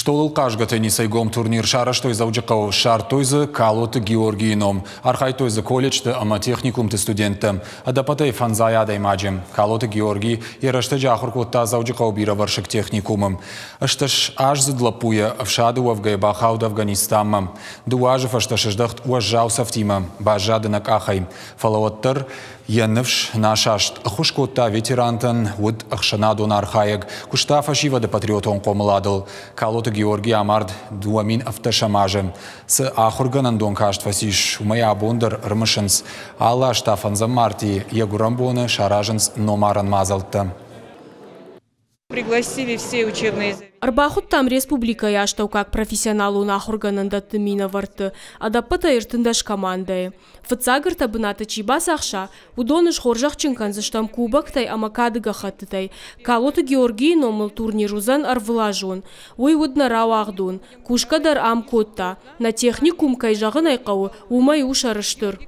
Штолыл қажғаты несайгом турнир шараштой заужықау шартойзы Калоты Георгийном, архайтойзы колледжді ама техникумты студенті. Адапатай фанзаядай маджем. Калоты Георгий ерашты жақыр котта заужықау бира варшық техникумым. Ашташ ажзы длапуя авшады уавгай бахауды Афганистамым. Дуажыв ашташыждықт уажжау сафтима, бажадынак ахай. Фалауаттыр Янывш нашашт хушкотта ветерантын уд ахшанадон архаЯг кушта фашивады патриотон комладыл. Калоты Георгий амард дуамин автошамажем. С ахурганан дон кашт фасиш умая бондар рмышынс. Алла штафанза марти ягурамбоны шаражынс номаран мазалты. Пригласили все учебные заведения. Арбахут там республика яштау как профессионалу нахурганында тымина варты, адаппата иртындаш командai. Фыцагырта быната чибас ақша, удоныш хоржақ чынканзыштам кубактай амакадыга хаттытай. Калоты Георгий номыл турнирузан арвылажун. Ой удна рауағдун. Кушкадар ам котта. На техникум кайжағын айқауы умай ушарыштыр.